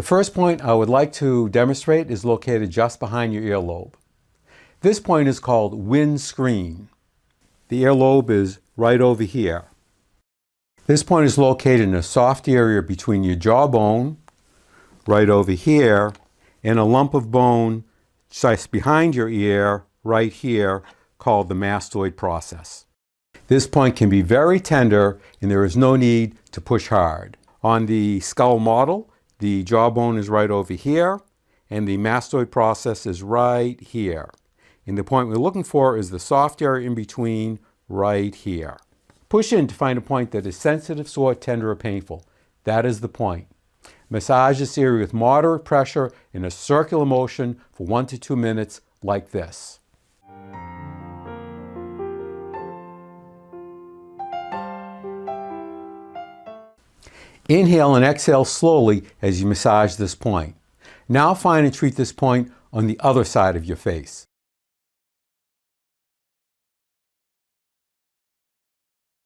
first point I would like to demonstrate is located just behind your earlobe. This point is called windscreen. The earlobe is right over here. This point is located in a soft area between your jawbone, right over here, and a lump of bone just behind your ear, right here, called the mastoid process. This point can be very tender and there is no need to push hard. On the skull model, the jawbone is right over here and the mastoid process is right here. And the point we're looking for is the soft area in between, right here. Push in to find a point that is sensitive, sore, tender, or painful. That is the point. Massage this area with moderate pressure in a circular motion for 1 to 2 minutes like this. Inhale and exhale slowly as you massage this point. Now find and treat this point on the other side of your face.